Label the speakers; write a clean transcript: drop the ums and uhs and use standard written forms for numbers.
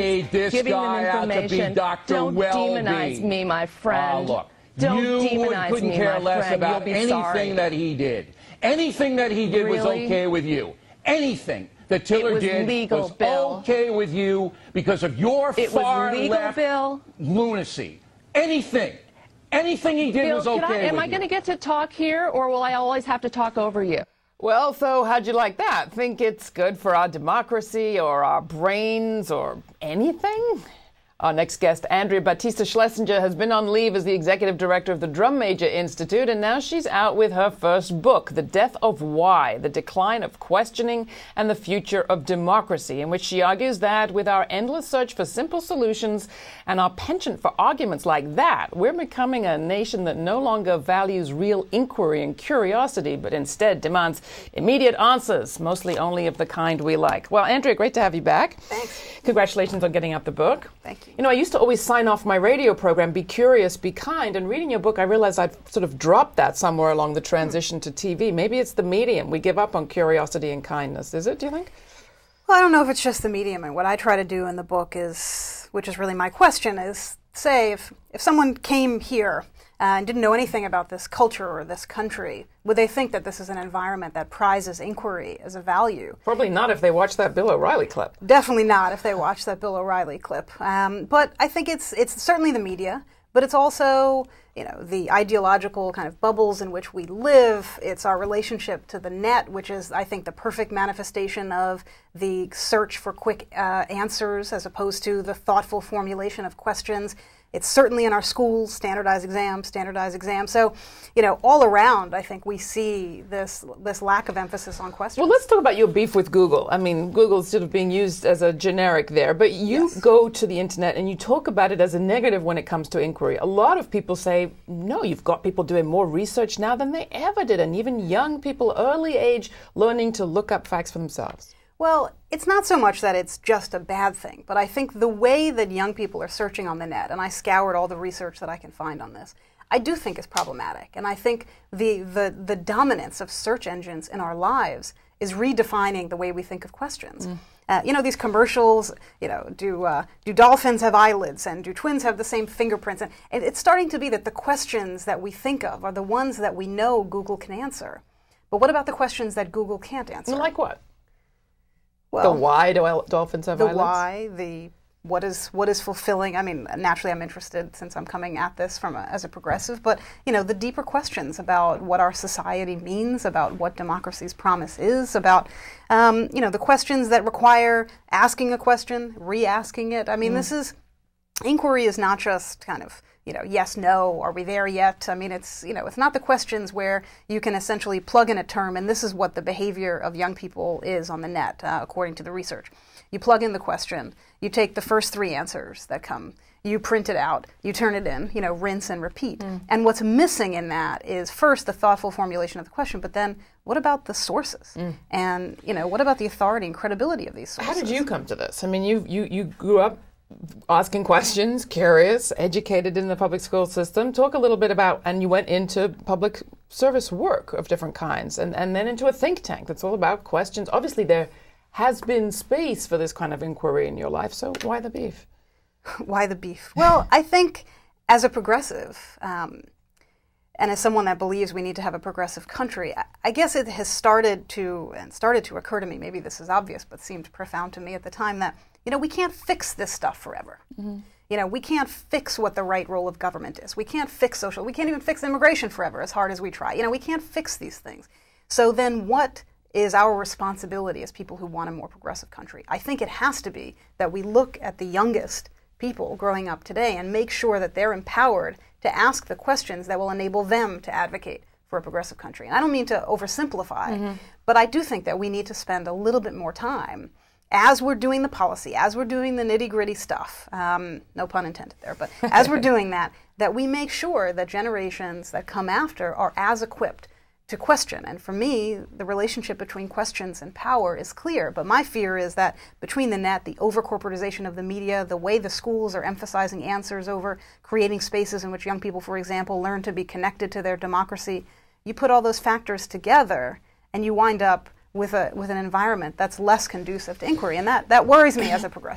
Speaker 1: made this guy out to be Dr.
Speaker 2: Don't demonize me, my friend.
Speaker 1: Look,
Speaker 2: don't
Speaker 1: you
Speaker 2: demonize
Speaker 1: couldn't
Speaker 2: me,
Speaker 1: care
Speaker 2: my
Speaker 1: less
Speaker 2: friend.
Speaker 1: about anything that he did. Anything that he did was okay with you. Anything that Tiller did was okay with you because of your far-left lunacy. Anything he did was okay with you.
Speaker 2: Am I going to get to talk here, or will I always have to talk over you?
Speaker 3: Well, so how'd you like that? Think it's good for our democracy or our brains or anything? Our next guest, Andrea Batista Schlesinger, has been on leave as the executive director of the Drum Major Institute, and now she's out with her first book, The Death of Why, The Decline of Questioning and the Future of Democracy, in which she argues that with our endless search for simple solutions and our penchant for arguments like that, we're becoming a nation that no longer values real inquiry and curiosity, but instead demands immediate answers, mostly only of the kind we like. Well, Andrea, great to have you back.
Speaker 4: Thanks.
Speaker 3: Congratulations on getting out the book.
Speaker 4: Thank you.
Speaker 3: You know, I used to always sign off my radio program, Be Curious, Be Kind, and reading your book, I realized I'd sort of dropped that somewhere along the transition to TV. Maybe it's the medium. We give up on curiosity and kindness. Is it, do you think?
Speaker 4: Well, I don't know if it's just the medium. And what I try to do in the book is, which is really my question, is say if someone came here and didn't know anything about this culture or this country, would they think that this is an environment that prizes inquiry as a value?
Speaker 3: Probably not if they watch that Bill O'Reilly clip.
Speaker 4: Definitely not if they watch that Bill O'Reilly clip. But I think it's certainly the media, but it's also, you know, the ideological kind of bubbles in which we live. It's our relationship to the net, which is, I think, the perfect manifestation of the search for quick answers as opposed to the thoughtful formulation of questions. It's certainly in our schools, standardized exams. So, you know, all around, I think we see this lack of emphasis on questions.
Speaker 3: Well, let's talk about your beef with Google. I mean, Google's sort of being used as a generic there, but you go to the internet and you talk about it as a negative when it comes to inquiry. A lot of people say, no, you've got people doing more research now than they ever did, and even young people, early age, learning to look up facts for themselves.
Speaker 4: Well, it's not so much that it's just a bad thing, but I think the way that young people are searching on the net, and I scoured all the research that I can find on this, I do think is problematic. And I think the dominance of search engines in our lives is redefining the way we think of questions. You know, these commercials, you know, do dolphins have eyelids, and do twins have the same fingerprints? And it's starting to be that the questions that we think of are the ones that we know Google can answer. But what about the questions that Google can't answer?
Speaker 3: Like what?
Speaker 4: Well,
Speaker 3: the why do dolphins have eyelids?
Speaker 4: The why, the what is fulfilling. I mean, naturally, I'm interested since I'm coming at this as a progressive. But you know, the deeper questions about what our society means, about what democracy's promise is, about you know, the questions that require asking a question, re-asking it. I mean, inquiry is not just kind of, you know, yes, no, are we there yet? I mean, it's, you know, it's not the questions where you can essentially plug in a term, and this is what the behavior of young people is on the net, according to the research. You plug in the question, you take the first 3 answers that come, you print it out, you turn it in, you know, rinse and repeat. And what's missing in that is first the thoughtful formulation of the question, but then what about the sources? And, you know, what about the authority and credibility of these sources?
Speaker 3: How did you come to this? I mean, you grew up asking questions, curious, educated in the public school system. Talk a little bit about, and you went into public service work of different kinds, and then into a think tank that's all about questions. Obviously, there has been space for this kind of inquiry in your life, so why the beef?
Speaker 4: Why the beef? Well, I think as a progressive, and as someone that believes we need to have a progressive country, I guess it has started to occur to me, maybe this is obvious, but seemed profound to me at the time, that you know, we can't fix this stuff forever. You know, we can't fix what the right role of government is. We can't fix we can't even fix immigration forever, as hard as we try. You know, we can't fix these things. So then what is our responsibility as people who want a more progressive country? I think it has to be that we look at the youngest people growing up today and make sure that they're empowered to ask the questions that will enable them to advocate for a progressive country. And I don't mean to oversimplify, but I do think that we need to spend a little bit more time as we're doing the policy, as we're doing the nitty-gritty stuff, no pun intended there, but as we're doing that we make sure that generations that come after are as equipped to question. And for me, the relationship between questions and power is clear, but my fear is that between the net, the over-corporatization of the media, the way the schools are emphasizing answers over creating spaces in which young people, for example, learn to be connected to their democracy, you put all those factors together and you wind up with an environment that's less conducive to inquiry, and that worries me as a progressive.